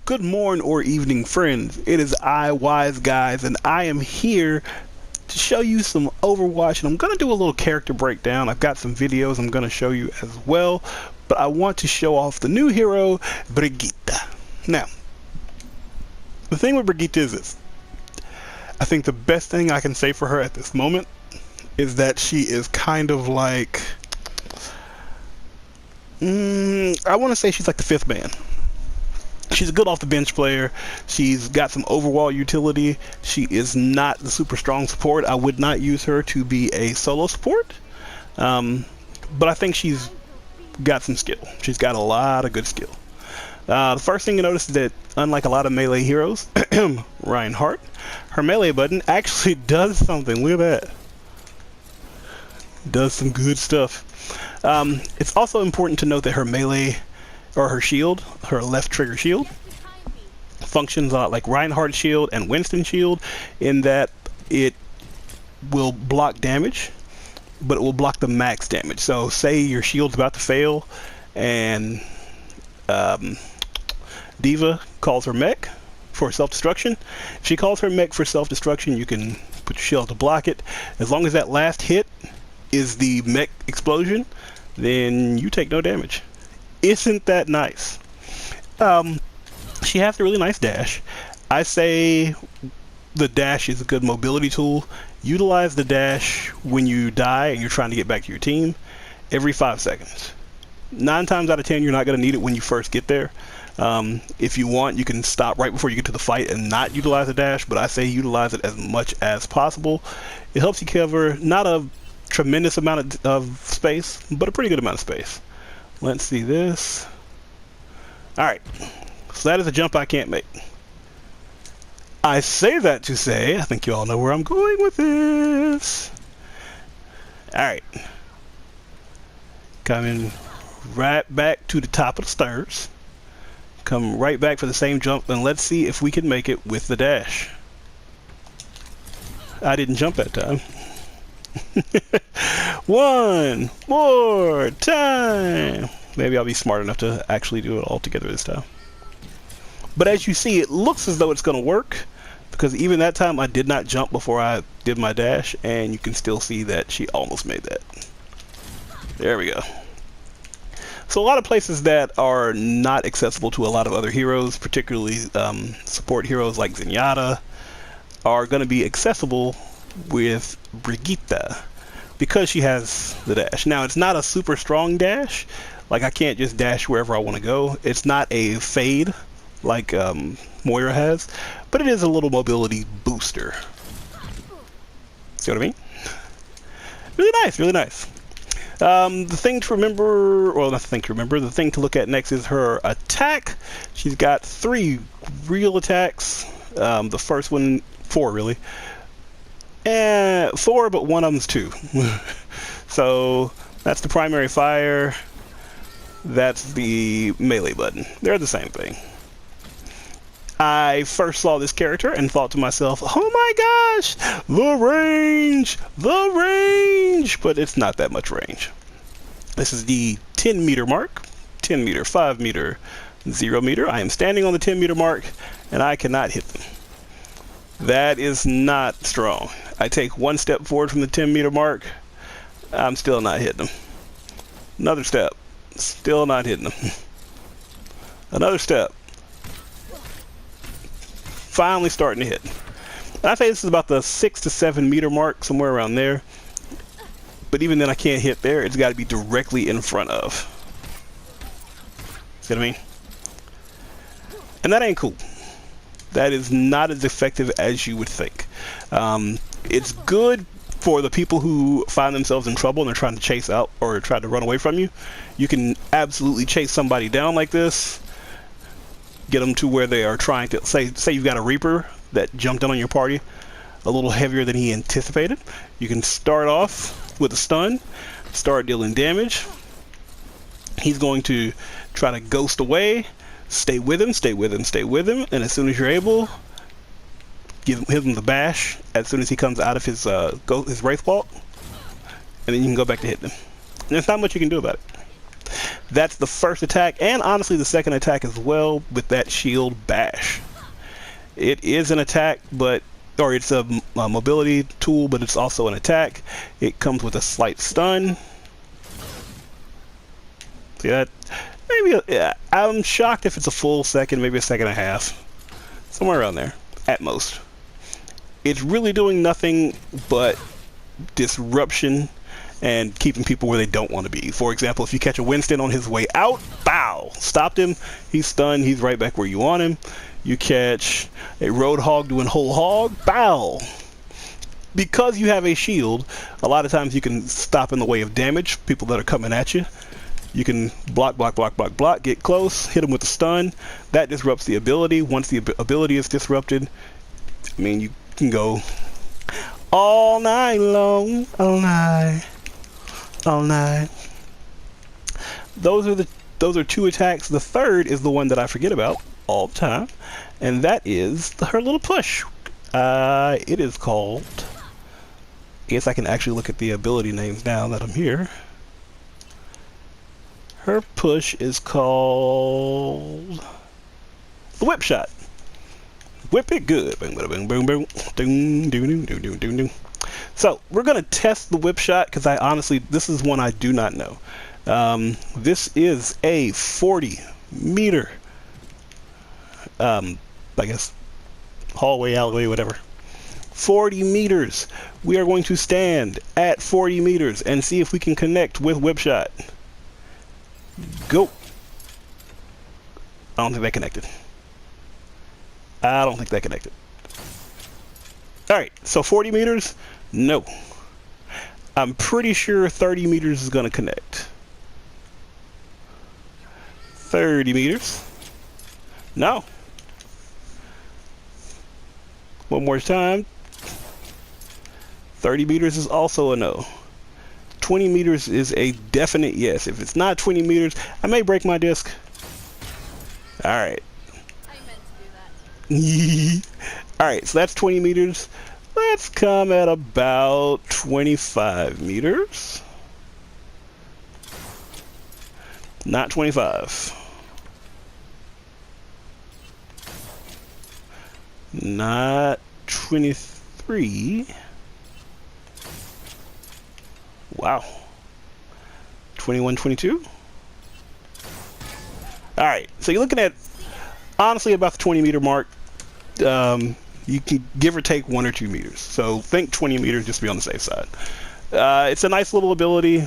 Good morning or evening, friends. It is I, Wise Guys, and I am here to show you some Overwatch. And I'm going to do a little character breakdown. I've got some videos I'm going to show you as well, but I want to show off the new hero, Brigitte. Now, the thing with Brigitte is this. I think the best thing I can say for her at this moment is that she is kind of like... I want to say she's like the fifth man. She's a good off the bench player. She's got some overall utility. She is not the super strong support. I would not use her to be a solo support. But I think she's got some skill. She's got a lot of good skill. The first thing you notice is that unlike a lot of melee heroes, Reinhardt, her melee button actually does something. Look at that. Does some good stuff. It's also important to note that her melee, or her shield, her left trigger shield, functions a lot like Reinhardt's shield and Winston's shield in that it will block damage, but it will block the max damage. So say your shield's about to fail and Diva calls her mech for self-destruction. If she calls her mech for self-destruction, you can put your shield to block it. As long as that last hit is the mech explosion, then you take no damage. Isn't that nice? She has a really nice dash. I say the dash is a good mobility tool. Utilize the dash when you die and you're trying to get back to your team every 5 seconds. 9 times out of 10 you're not going to need it when you first get there. If you want, you can stop right before you get to the fight and not utilize the dash, but I say utilize it as much as possible. It helps you cover not a tremendous amount of space, but a pretty good amount of space. Let's see this. Alright, so that is a jump I can't make. I say that to say, I think you all know where I'm going with this. Alright. Coming right back to the top of the stairs. Come right back for the same jump, and let's see if we can make it with the dash. I didn't jump that time. One more time. Maybe I'll be smart enough to actually do it all together this time. But as you see, it looks as though it's going to work, because even that time I did not jump before I did my dash, and you can still see that she almost made that. There we go. So a lot of places that are not accessible to a lot of other heroes, particularly support heroes like Zenyatta, are going to be accessible with Brigitte because she has the dash. Now, it's not a super strong dash. Like, I can't just dash wherever I want to go. It's not a fade like Moira has, but it is a little mobility booster. See what I mean? Really nice, really nice. The thing to remember, well, not the thing to remember, the thing to look at next is her attack. She's got 3 real attacks. The first one, 4 really. 4, but one of them's 2. So that's the primary fire. That's the melee button. They're the same thing. I first saw this character and thought to myself, oh my gosh, the range! But it's not that much range. This is the 10 meter mark. 10 meter, 5 meter, 0 meter. I am standing on the 10 meter mark and I cannot hit them. That is not strong. I take 1 step forward from the 10 meter mark. I'm still not hitting them. Another step. Still not hitting them. Another step. Finally starting to hit. And I say this is about the 6 to 7 meter mark, somewhere around there. But even then I can't hit there. It's got to be directly in front of. See what I mean? And that ain't cool. That is not as effective as you would think. It's good for the people who find themselves in trouble and they're trying to chase out or try to run away from you. You can absolutely chase somebody down like this. Get them to where they are trying to, say you've got a Reaper that jumped in on your party a little heavier than he anticipated. You can start off with a stun, start dealing damage. He's going to try to ghost away. Stay with him, stay with him, stay with him, and as soon as you're able, give him the bash as soon as he comes out of his Wraith Walk, and then you can go back to hitting him. And there's not much you can do about it. That's the first attack, and honestly the second attack as well, with that shield bash. It is an attack, or it's a mobility tool, but it's also an attack. It comes with a slight stun. See that? Maybe, yeah, I'm shocked if it's a full second, maybe a second and a half. Somewhere around there, at most. It's really doing nothing but disruption and keeping people where they don't want to be. For example, if you catch a Winston on his way out, bow! Stopped him, he's stunned, he's right back where you want him. You catch a Roadhog doing whole hog, bow! Because you have a shield, a lot of times you can stop in the way of damage, people that are coming at you. You can block, get close, hit them with the stun. That disrupts the ability. Once the ability is disrupted, I mean, you can go all night long, all night. Those are two attacks. The third is the one that I forget about all the time, and that is her little push. It is called, I guess I can actually look at the ability names now that I'm here. Her push is called the whip shot. Whip it good. Boom, boom, boom, boom. Doom, doom, doom, doom, doom, doom. So we're gonna test the whip shot because I honestly, this is one I do not know. This is a 40 meter, I guess, hallway, alleyway, whatever. 40 meters. We are going to stand at 40 meters and see if we can connect with whip shot. Go. I don't think that connected. I don't think that connected. Alright, so 40 meters? No. I'm pretty sure 30 meters is going to connect. 30 meters. No. One more time. 30 meters is also a no. 20 meters is a definite yes. If it's not 20 meters, I may break my disc. Alright. I meant to do that. Alright, so that's 20 meters. Let's come at about 25 meters. Not 25. Not 23. Wow. 21, 22. Alright, so you're looking at, honestly, about the 20 meter mark. You can give or take 1 or 2 meters. So think 20 meters just to be on the safe side. It's a nice little ability.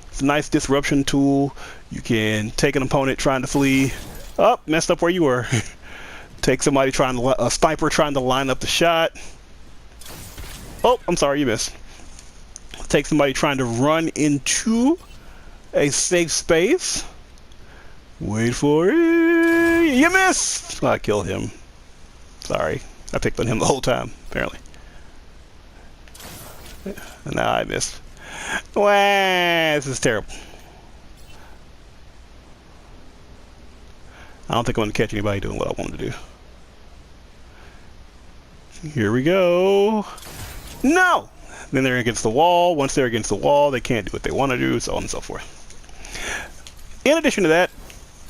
It's a nice disruption tool. You can take an opponent trying to flee. Oh, messed up where you were. Take somebody trying to, a sniper trying to line up the shot. Oh, I'm sorry, you missed. Take somebody trying to run into a safe space. Wait for it. You missed! I killed him. Sorry. I picked on him the whole time, apparently. And now I missed. Wow, this is terrible. I don't think I'm going to catch anybody doing what I wanted to do. Here we go. No! Then they're against the wall. Once they're against the wall, they can't do what they want to do, so on and so forth. In addition to that,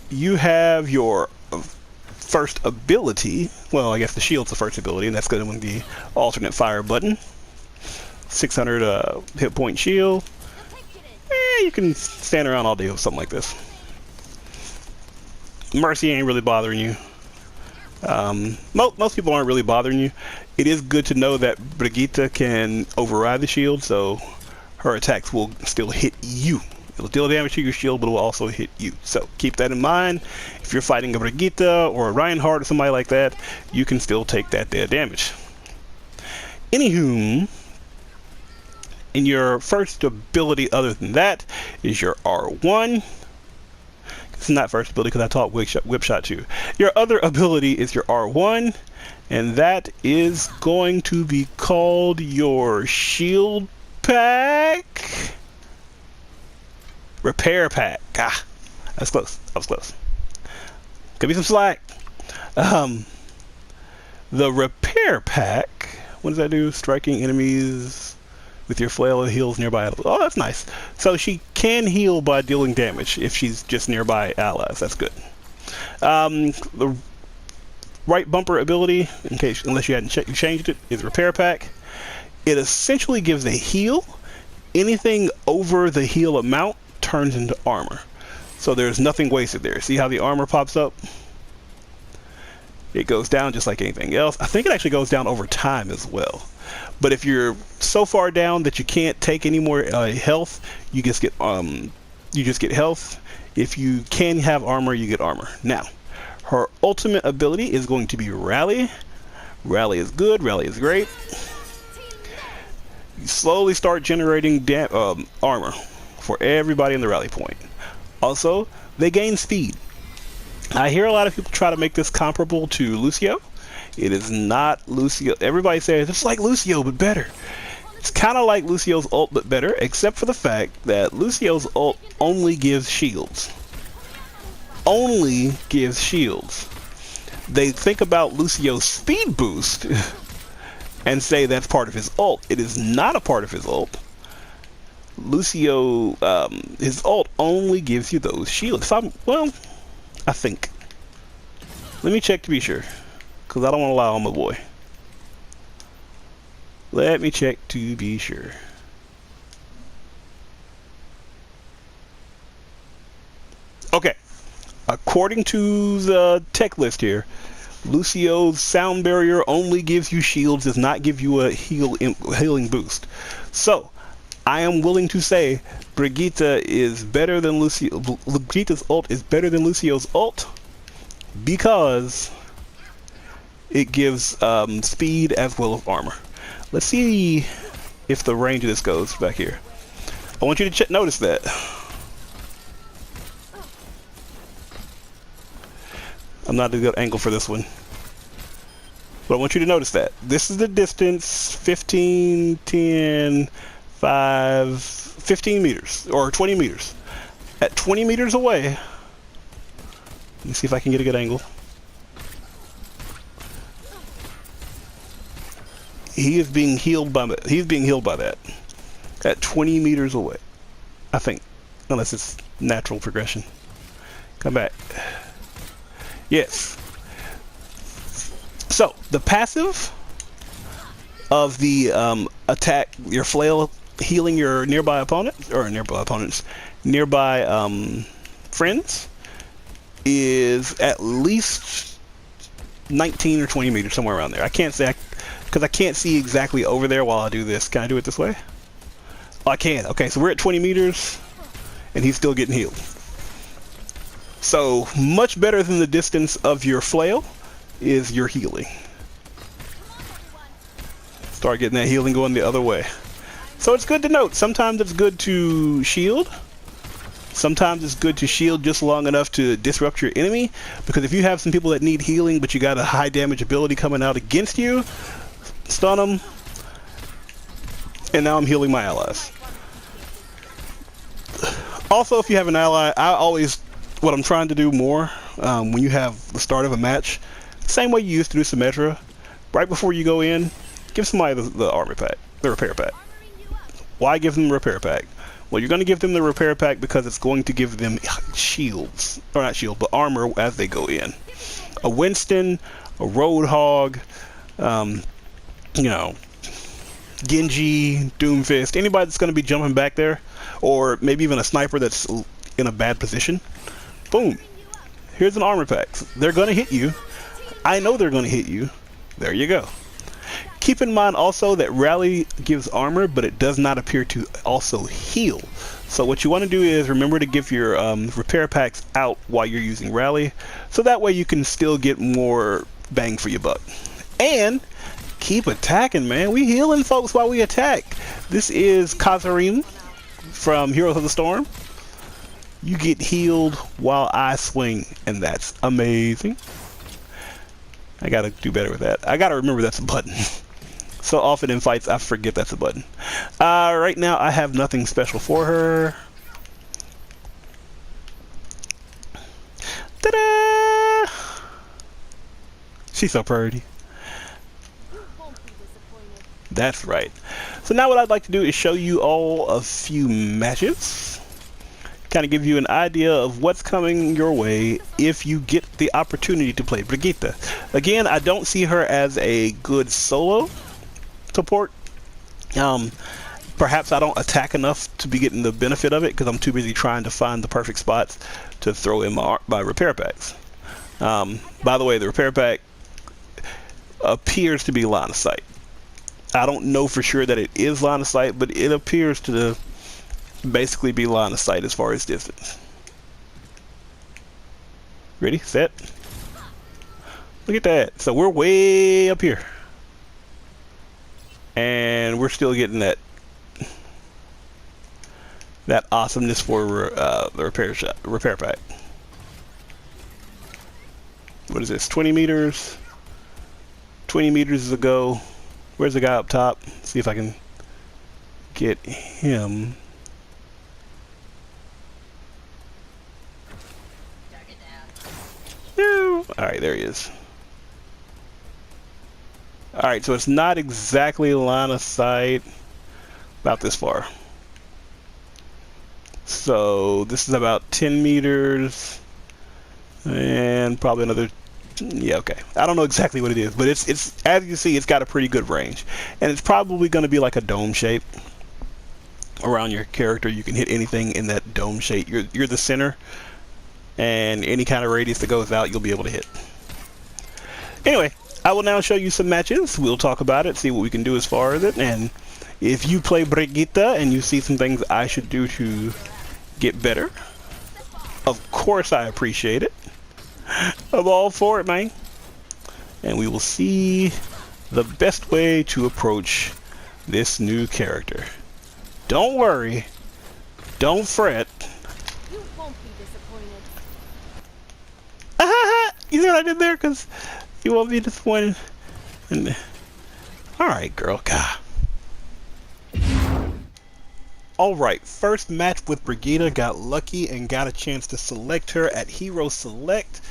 you have your first ability. Well, I guess the shield's the first ability, and that's going to be the alternate fire button. 600 hit point shield. You can stand around all day with something like this. Mercy ain't really bothering you. Most people aren't really bothering you. It is good to know that Brigitte can override the shield, so her attacks will still hit you. It'll deal damage to your shield, but it will also hit you. So keep that in mind. If you're fighting a Brigitte or a Reinhardt or somebody like that, you can still take that dead damage. Anywho, in your first ability other than that is your R1. It's not first ability because I taught whip shot too. Your other ability is your R1, and that is going to be called your shield pack. Repair pack. Ah, that's close. That was close. Give me some slack. The repair pack. What does that do? Striking enemies With your flail, it heals nearby allies. Oh, that's nice. So she can heal by dealing damage if she's just nearby allies. That's good. The right bumper ability, unless you hadn't changed it, is Repair Pack. It essentially gives a heal. Anything over the heal amount turns into armor. So there's nothing wasted there. See how the armor pops up? It goes down just like anything else. I think it actually goes down over time as well. But if you're so far down that you can't take any more health, you just get health. If you can have armor, you get armor. Now, her ultimate ability is going to be Rally. Rally is good. Rally is great. You slowly start generating armor for everybody in the rally point. Also, they gain speed. I hear a lot of people try to make this comparable to Lucio. It is not Lucio. Everybody says it's like Lucio, but better. It's kind of like Lucio's ult, but better, except for the fact that Lucio's ult only gives shields. Only gives shields. They think about Lucio's speed boost and say that's part of his ult. It is not a part of his ult. Lucio, his ult only gives you those shields. I think. Let me check to be sure, because I don't want to lie on my boy. Let me check to be sure. Okay. According to the tech list here, Lucio's sound barrier only gives you shields, does not give you a healing boost. So, I am willing to say Brigitte is better than Lucio. Brigitte's ult is better than Lucio's ult because it gives speed as well as armor. Let's see if the range of this goes back here. I want you to notice that. I'm not a good angle for this one. But I want you to notice that. This is the distance, 15, 10, 5, 15 meters, or 20 meters. At 20 meters away, let me see if I can get a good angle. He is being healed by that. At 20 meters away, I think, unless it's natural progression. Come back. Yes. So the passive of the attack, your flail healing your nearby opponents, nearby friends, is at least 19 or 20 meters, somewhere around there. I can't say, because I can't see exactly over there while I do this. Can I do it this way? Oh, I can. Okay, so we're at 20 meters, and he's still getting healed. So, much better than the distance of your flail is your healing. Start getting that healing going the other way. So it's good to note, sometimes it's good to shield. Sometimes it's good to shield just long enough to disrupt your enemy. Because if you have some people that need healing, but you got a high damage ability coming out against you, stun them. And now I'm healing my allies. Also, if you have an ally, what I'm trying to do more, when you have the start of a match, same way you used to do Symmetra, right before you go in, give somebody the armor pack, the repair pack. Why give them the repair pack? Well, you're going to give them the repair pack because it's going to give them shields, or not shield, but armor as they go in. A Winston, a Roadhog, Genji, Doomfist, anybody that's going to be jumping back there, or maybe even a sniper that's in a bad position. Boom. Here's an armor pack. They're going to hit you. I know they're going to hit you. There you go. Keep in mind also that Rally gives armor, but it does not appear to also heal. So what you want to do is remember to give your repair packs out while you're using Rally, so that way you can still get more bang for your buck. And keep attacking, man. We healing folks while we attack. This is Kazarim from Heroes of the Storm. You get healed while I swing, and that's amazing. I gotta do better with that. I gotta remember that's a button. So often in fights, I forget that's a button. Right now, I have nothing special for her. Ta-da! She's so pretty. That's right. So now what I'd like to do is show you all a few matches. Kind of give you an idea of what's coming your way if you get the opportunity to play Brigitte. Again, I don't see her as a good solo support. Perhaps I don't attack enough to be getting the benefit of it because I'm too busy trying to find the perfect spots to throw in my repair packs. By the way, the repair pack appears to be line of sight. I don't know for sure that it is line of sight, but it appears to basically be line of sight as far as distance. Ready, set. Look at that. So we're way up here. And we're still getting that awesomeness for the repair pack. What is this? 20 meters. 20 meters is a go. Where's the guy up top? See if I can get him. Alright, there he is. Alright, so it's not exactly line of sight. About this far. So this is about 10 meters. And probably another. Yeah, okay. I don't know exactly what it is, but it's as you see, it's got a pretty good range. And it's probably going to be like a dome shape around your character. You can hit anything in that dome shape. You're the center. And any kind of radius that goes out, you'll be able to hit. Anyway, I will now show you some matches. We'll talk about it, see what we can do as far as it. And if you play Brigitte and you see some things I should do to get better, of course I appreciate it. I'm all for it, man. And we will see the best way to approach this new character. Don't worry. Don't fret. You won't be disappointed. You see what I did there? Because you won't be disappointed. And, all right, girl. God. All right, first match with Brigitte. Got lucky and got a chance to select her at Hero Select.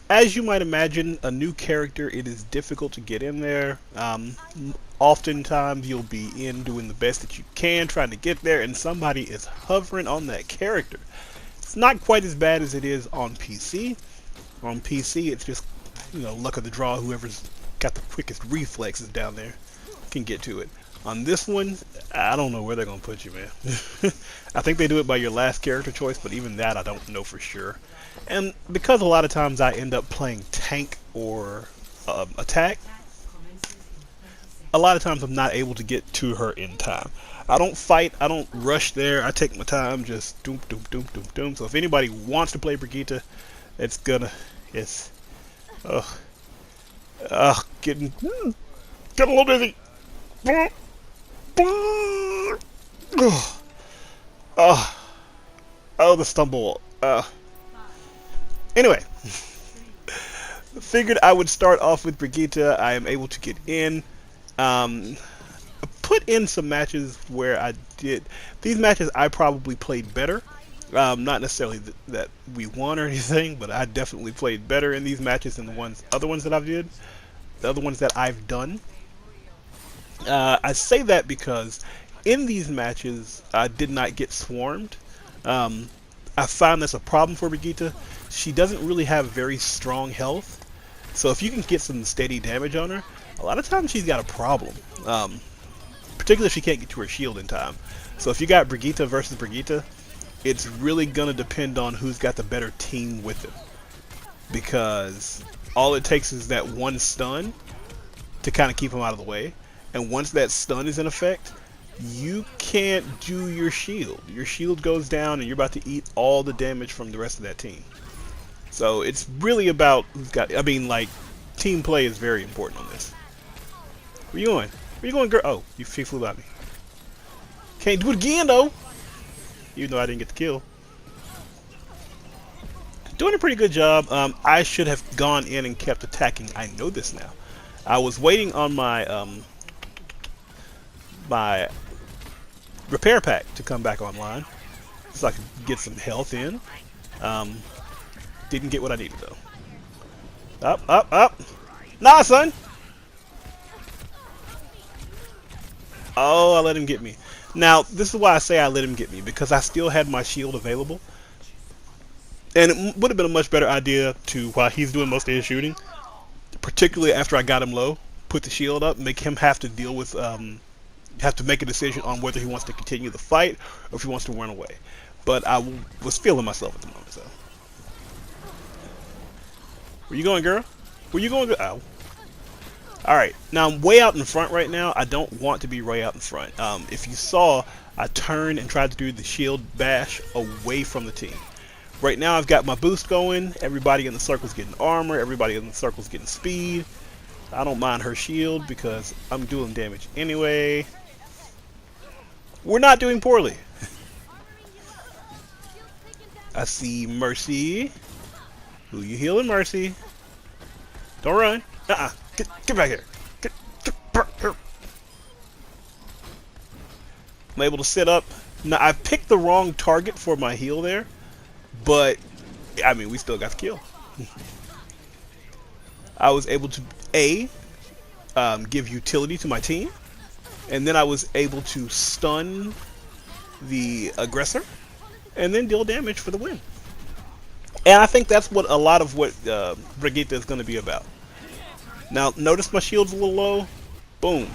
As you might imagine, a new character, it is difficult to get in there. Oftentimes you'll be in doing the best that you can, trying to get there, and somebody is hovering on that character. It's not quite as bad as it is on PC. On PC, it's just, you know, luck of the draw. Whoever's got the quickest reflexes down there can get to it. On this one, I don't know where they're going to put you, man. I think they do it by your last character choice, but even that I don't know for sure. And because a lot of times I end up playing tank or attack, a lot of times I'm not able to get to her in time. I don't fight, I don't rush there, I take my time, just doom, doom, doom, doom, doom. So if anybody wants to play Brigitte, it's getting a little busy. Oh, the stumble. Anyway, figured I would start off with Brigitte. I am able to get in. Put in some matches where I did. These matches I probably played better. Not necessarily that we won or anything, but I definitely played better in these matches than the other ones that I've done. I say that because in these matches I did not get swarmed. I find that's a problem for Brigitte. She doesn't really have very strong health, so if you can get some steady damage on her, a lot of times she's got a problem. Particularly if she can't get to her shield in time. So if you got Brigitte versus Brigitte, it's really gonna depend on who's got the better team with it, because all it takes is that one stun to kind of keep them out of the way, and once that stun is in effect, you can't do your shield. Your shield goes down and you're about to eat all the damage from the rest of that team. So it's really about who's got, I mean, like, team play is very important on this. Where you going? Where you going, girl? Oh, she flew by me. Can't do it again, though. Even though I didn't get the kill. Doing a pretty good job. I should have gone in and kept attacking. I know this now. I was waiting on my my repair pack to come back online so I could get some health in. Didn't get what I needed though. Up, up, up. Nah, son. Oh, I let him get me. Now, this is why I say I let him get me, because I still had my shield available. And it would have been a much better idea to, while he's doing most of his shooting, particularly after I got him low, put the shield up, make him have to deal with, have to make a decision on whether he wants to continue the fight or if he wants to run away. But I was feeling myself at the moment, so. Where you going, girl? Where you going? Ow. Alright, now I'm way out in front right now. I don't want to be way out in front. If you saw, I turned and tried to do the shield bash away from the team. Right now I've got my boost going. Everybody in the circle's getting armor. Everybody in the circle's getting speed. I don't mind her shield because I'm doing damage anyway. We're not doing poorly. I see Mercy. Who you healing, Mercy? Don't run. Get back here. Get back here. I'm able to sit up. Now, I picked the wrong target for my heal there, but, I mean, we still got the kill. I was able to, give utility to my team, and then I was able to stun the aggressor, and then deal damage for the win. And I think that's what a lot of what Brigitte is going to be about. Now, notice my shield's a little low. Boom.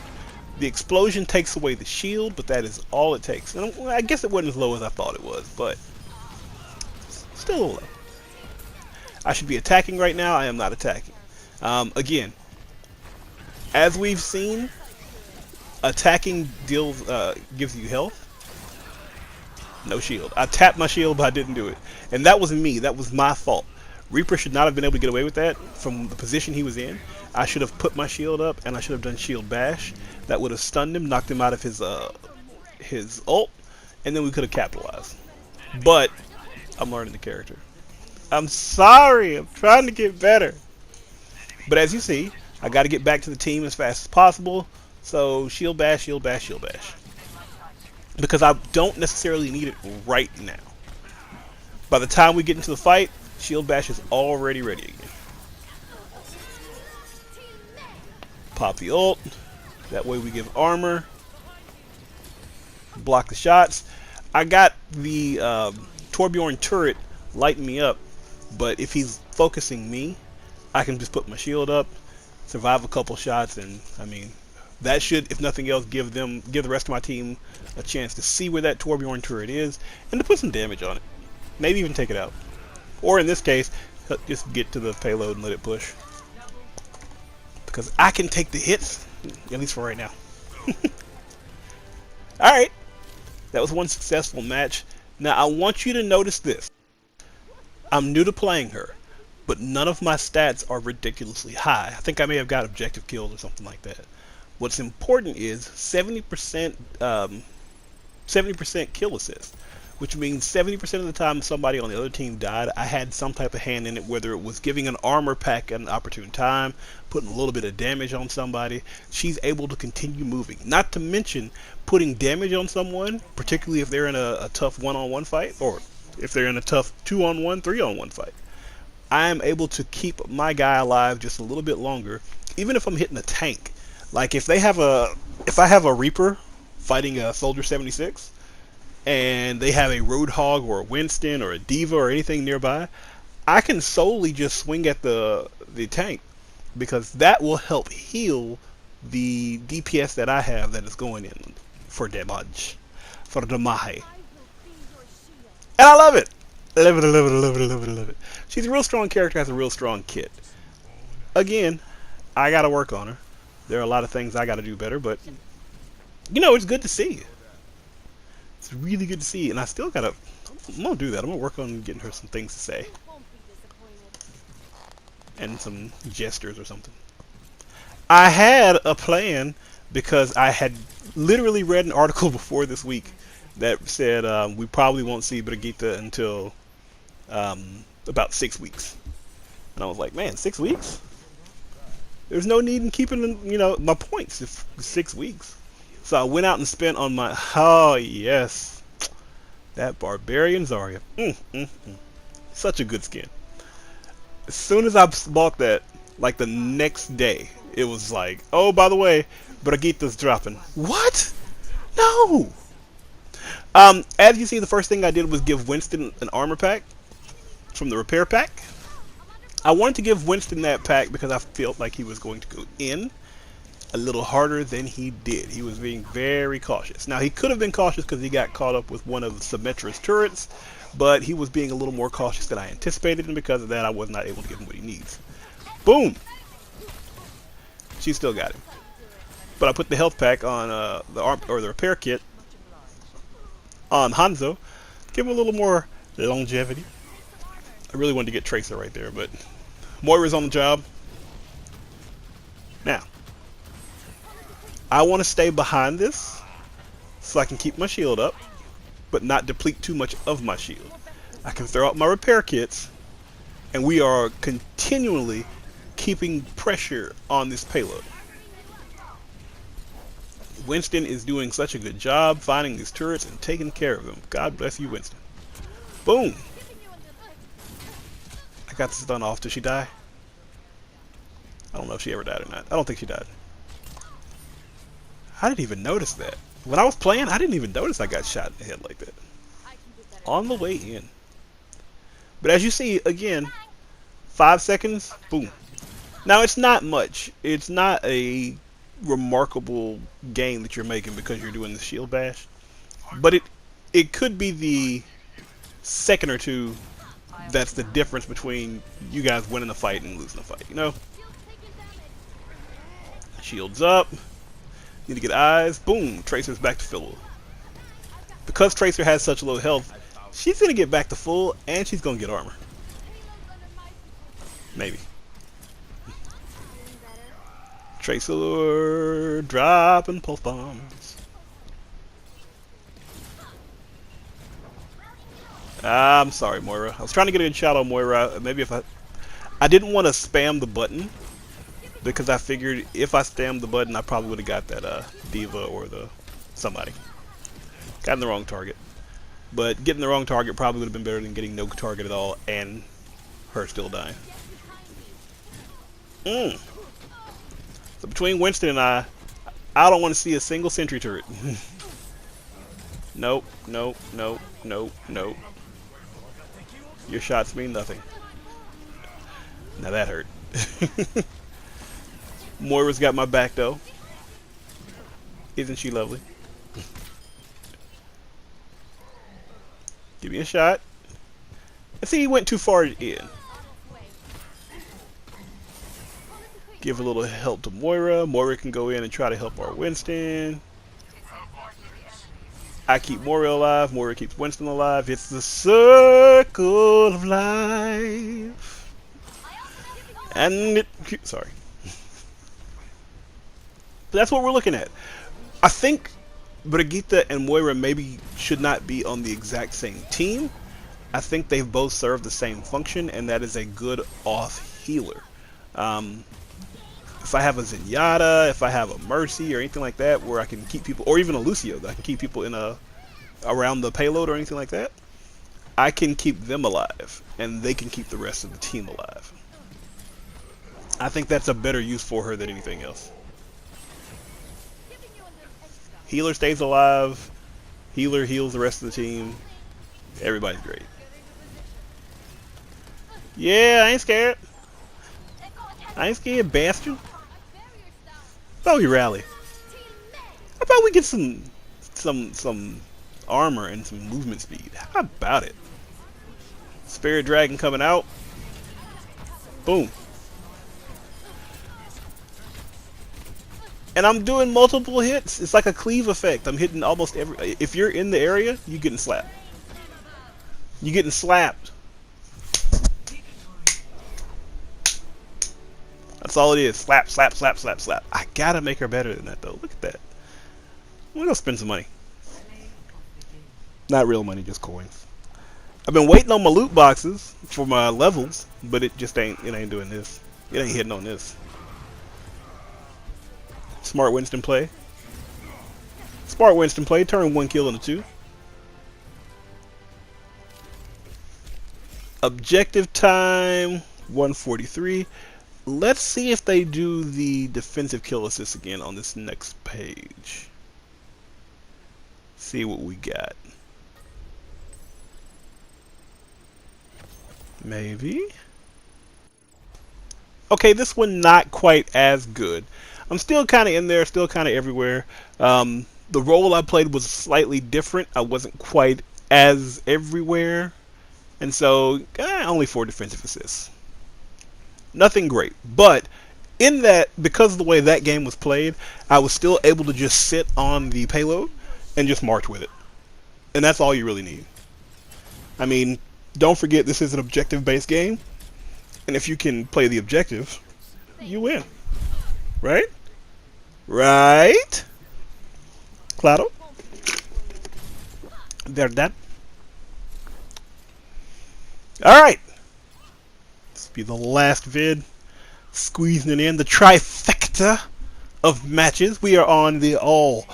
The explosion takes away the shield, but that is all it takes. And I guess it wasn't as low as I thought it was, but still a little low. I should be attacking right now. I am not attacking. Again, as we've seen, attacking deals gives you health. No shield. I tapped my shield, but I didn't do it. And that wasn't me. That was my fault. Reaper should not have been able to get away with that from the position he was in. I should have put my shield up, and I should have done shield bash. That would have stunned him, knocked him out of his ult, and then we could have capitalized. But I'm learning the character. I'm sorry. I'm trying to get better. But as you see, I got to get back to the team as fast as possible. So shield bash, shield bash, shield bash. Because I don't necessarily need it right now. By the time we get into the fight, shield bash is already ready again. Pop the ult. That way we give armor. Block the shots. I got the Torbjorn turret lighting me up, but if he's focusing me, I can just put my shield up, survive a couple shots, and I mean, that should, if nothing else, give the rest of my team a chance to see where that Torbjorn turret is and to put some damage on it. Maybe even take it out. Or in this case, just get to the payload and let it push. Because I can take the hits, at least for right now. Alright. That was one successful match. Now I want you to notice this. I'm new to playing her, but none of my stats are ridiculously high. I think I may have got objective kills or something like that. What's important is 70% kill assist, which means 70% of the time somebody on the other team died, I had some type of hand in it, whether it was giving an armor pack at an opportune time, putting a little bit of damage on somebody. She's able to continue moving. Not to mention putting damage on someone, particularly if they're in a tough one-on-one fight, or if they're in a tough 2-on-1, 3-on-1 fight. I am able to keep my guy alive just a little bit longer, even if I'm hitting a tank. Like if I have a Reaper fighting a Soldier 76, and they have a Roadhog or a Winston or a Diva or anything nearby, I can solely just swing at the tank, because that will help heal the DPS that I have that is going in for damage. For damage. And I love it! I love it, I love it, I love it, I love it, I love it. She's a real strong character, has a real strong kit. Again, I gotta work on her. There are a lot of things I gotta do better, but you know, it's good to see. It's really good to see, and I still gotta, I'm gonna do that. I'm gonna work on getting her some things to say. And some gestures or something. I had a plan because I had literally read an article before this week that said we probably won't see Brigitte until about 6 weeks. And I was like, man, 6 weeks? There's no need in keeping, you know, my points if 6 weeks. So I went out and spent on my, oh yes, that Barbarian Zarya. Such a good skin. As soon as I bought that, like the next day, it was like, oh, by the way, Brigitte's dropping. What? No! As you see, the first thing I did was give Winston an armor pack from the repair pack. I wanted to give Winston that pack because I felt like he was going to go in a little harder than he did. He was being very cautious. Now, he could have been cautious because he got caught up with one of Symmetra's turrets, but he was being a little more cautious than I anticipated, and because of that, I was not able to give him what he needs. Boom! She still got him. But I put the health pack on the repair kit on Hanzo. Give him a little more longevity. I really wanted to get Tracer right there, but Moira's on the job. Now, I want to stay behind this so I can keep my shield up, but not deplete too much of my shield. I can throw out my repair kits, and we are continually keeping pressure on this payload. Winston is doing such a good job finding these turrets and taking care of them. God bless you, Winston. Boom! I got the stun off. Did she die? I don't know if she ever died or not. I don't think she died. I didn't even notice that. When I was playing, I didn't even notice I got shot in the head like that. On the way in. But as you see, again, 5 seconds, boom. Now, it's not much. It's not a remarkable gain that you're making because you're doing the shield bash. But it could be the second or two that's the difference between you guys winning the fight and losing the fight, you know? Shields up. Need to get eyes. Boom. Tracer's back to full. Because Tracer has such low health, she's going to get back to full and she's going to get armor. Maybe. Tracer dropping pulse bombs. I'm sorry, Moira. I was trying to get a good shot on Moira. Maybe if I didn't want to spam the button because I figured if I spammed the button, I probably would have got that Diva or somebody. Got in the wrong target. But getting the wrong target probably would have been better than getting no target at all and her still dying. So between Winston and I don't want to see a single sentry turret. Nope, nope, nope, nope, nope. Your shots mean nothing. Now that hurt. Moira's got my back though. Isn't she lovely? Give me a shot. I see he went too far in. Give a little help to Moira. Moira can go in and try to help our Winston. I keep Moira alive. Moira keeps Winston alive. It's the circle of life. And sorry. But that's what we're looking at. I think Brigitte and Moira maybe should not be on the exact same team. I think they've both served the same function, and that is a good off healer. If I have a Zenyatta, if I have a Mercy or anything like that, where I can keep people, or even a Lucio that I can keep people in around the payload or anything like that, I can keep them alive, and they can keep the rest of the team alive. I think that's a better use for her than anything else. Healer stays alive, healer heals the rest of the team. Everybody's great. Yeah, I ain't scared. I ain't scared, bastard. How about we rally? How about we get some armor and some movement speed? How about it? Spirit Dragon coming out. Boom. And I'm doing multiple hits. It's like a cleave effect. I'm hitting almost every... If you're in the area, you're getting slapped. You're getting slapped. That's all it is. Slap, slap, slap, slap, slap. I gotta make her better than that, though. Look at that. I'm gonna spend some money. Not real money, just coins. I've been waiting on my loot boxes for my levels, but it ain't doing this. It ain't hitting on this. Smart Winston play. Smart Winston play. Turn 1 kill into 2. Objective time 143. Let's see if they do the defensive kill assist again on this next page. See what we got. Maybe. Okay, this one not quite as good. I'm still kind of in there, still kind of everywhere. The role I played was slightly different. I wasn't quite as everywhere. And so, only 4 defensive assists. Nothing great. But in that, because of the way that game was played, I was still able to just sit on the payload and just march with it. And that's all you really need. I mean, don't forget this is an objective-based game. And if you can play the objective, you win. Right? Right? Claro? Verdad? Alright. This will be the last vid. Squeezing it in. The trifecta of matches. We are on the all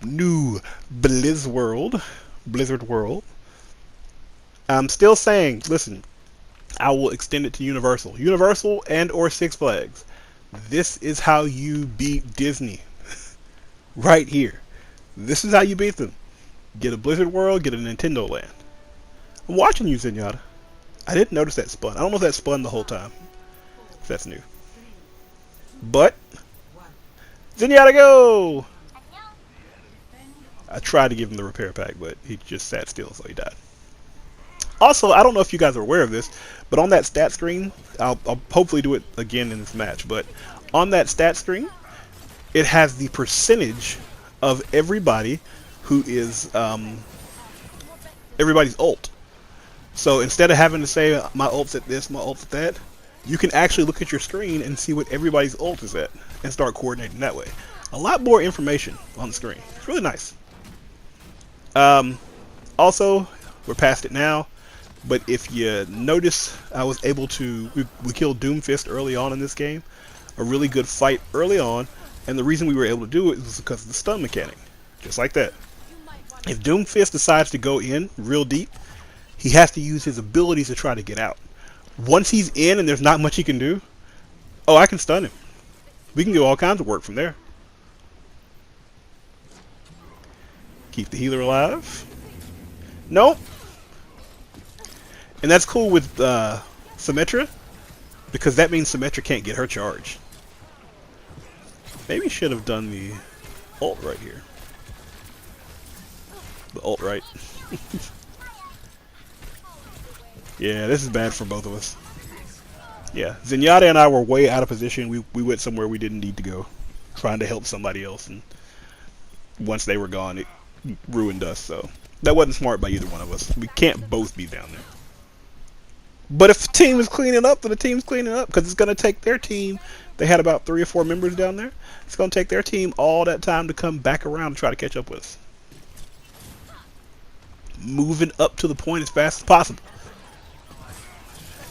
new Blizzard World. I'm still saying, listen, I will extend it to Universal. Universal and or Six Flags. This is how you beat Disney. Right here. This is how you beat them. Get a Blizzard World, get a Nintendo Land. I'm watching you, Zenyatta. I didn't notice that spun. I don't know if that spun the whole time. If that's new. But, Zenyatta, go! I tried to give him the repair pack, but he just sat still, so he died. Also, I don't know if you guys are aware of this, but on that stat screen, I'll hopefully do it again in this match, but on that stat screen, it has the percentage of everybody who is, everybody's ult. So instead of having to say, my ult's at this, my ult's at that, you can actually look at your screen and see what everybody's ult is at, and start coordinating that way. A lot more information on the screen. It's really nice. Also, we're past it now. But if you notice, I was able to, we killed Doomfist early on in this game. A really good fight early on. And the reason we were able to do it was because of the stun mechanic. Just like that. If Doomfist decides to go in real deep, he has to use his abilities to try to get out. Once he's in and there's not much he can do, oh, I can stun him. We can do all kinds of work from there. Keep the healer alive. Nope. And that's cool with Symmetra, because that means Symmetra can't get her charge. Maybe should have done the ult right here. The ult right. Yeah, this is bad for both of us. Yeah, Zenyatta and I were way out of position. We went somewhere we didn't need to go, trying to help somebody else, and once they were gone, it ruined us. So that wasn't smart by either one of us. We can't both be down there. But if the team is cleaning up, then the team's cleaning up, because it's going to take their team. They had about 3 or 4 members down there. It's going to take their team all that time to come back around and try to catch up with us. Moving up to the point as fast as possible.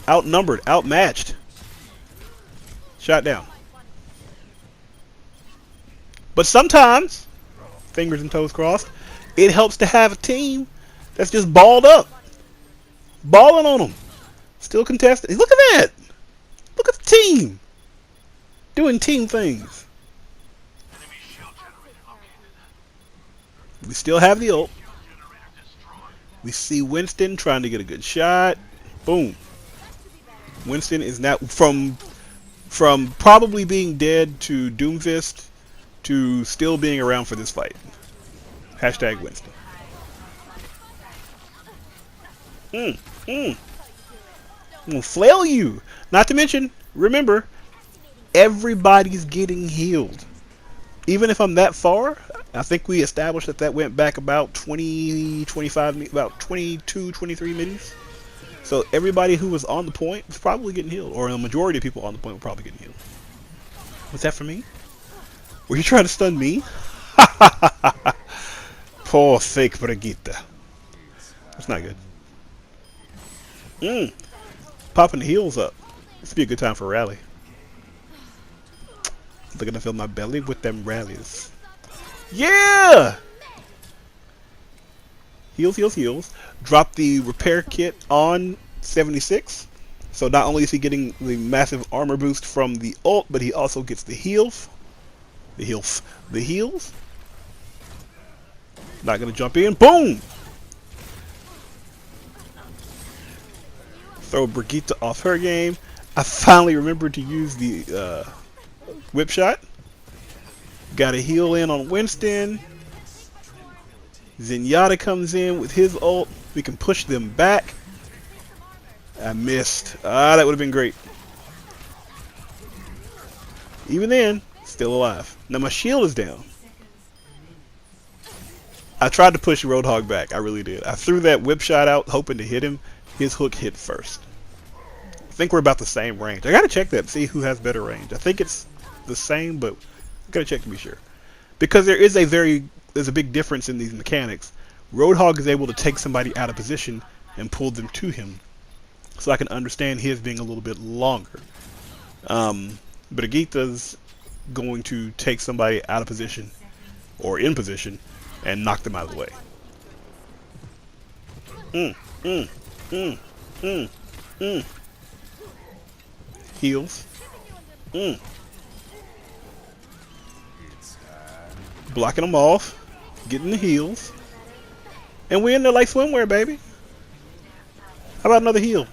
Outnumbered, outmatched. Shot down. But sometimes, fingers and toes crossed, it helps to have a team that's just balled up. Balling on them. Still contested. Look at that. Look at the team. Doing team things. We still have the ult. We see Winston trying to get a good shot. Boom. Winston is now from probably being dead to Doomfist to still being around for this fight. Hashtag Winston. I'm gonna flail you. Not to mention, remember, everybody's getting healed. Even if I'm that far, I think we established that went back about 20, 25, about 22, 23 minis. So everybody who was on the point was probably getting healed, or a majority of people on the point were probably getting healed. Was that for me? Were you trying to stun me? Poor fake Brigitte. That's not good. Popping the heels up. This would be a good time for a rally. Looking to fill my belly with them rallies. Yeah! Heals, heals, heals. Drop the repair kit on 76. So not only is he getting the massive armor boost from the ult, but he also gets the heals. The heals. Not gonna jump in. Boom! Throw Brigitte off her game. I finally remembered to use the whip shot. Got a heal in on Winston. Zenyatta comes in with his ult. We can push them back. I missed. Ah, that would have been great. Even then, still alive. Now my shield is down. I tried to push Roadhog back. I really did. I threw that whip shot out hoping to hit him. His hook hit first. I think we're about the same range. I gotta check that, see who has better range. I think it's the same, but I gotta check to be sure. Because there's a big difference in these mechanics. Roadhog is able to take somebody out of position and pull them to him. So I can understand his being a little bit longer. Brigitte's going to take somebody out of position or in position and knock them out of the way. Heals. Blocking them off. Getting the heals. And we're in there like swimwear, baby. How about another heal?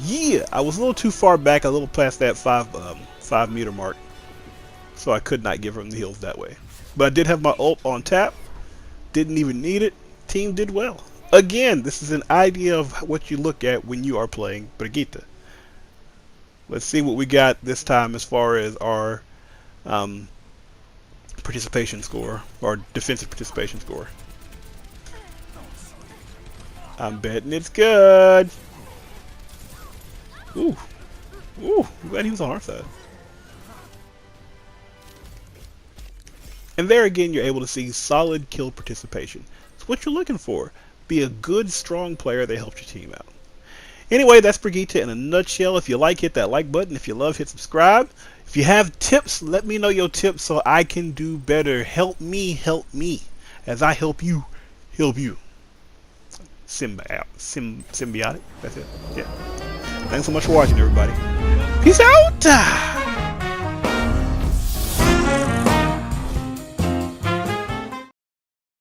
Yeah, I was a little too far back, a little past that 5 meter mark, so I could not give him the heals that way. But I did have my ult on tap. Didn't even need it. Team did well. Again, this is an idea of what you look at when you are playing Brigitte. Let's see what we got this time as far as our participation score, or defensive participation score. I'm betting it's good. Ooh. Ooh, I'm glad he was on our side. And there again, you're able to see solid kill participation. It's what you're looking for. Be a good, strong player that helps your team out. Anyway, that's Brigitte in a nutshell. If you like, hit that like button. If you love, hit subscribe. If you have tips, let me know your tips so I can do better. Help me, as I help you, help you. Symbiotic. That's it. Yeah. Thanks so much for watching, everybody. Peace out.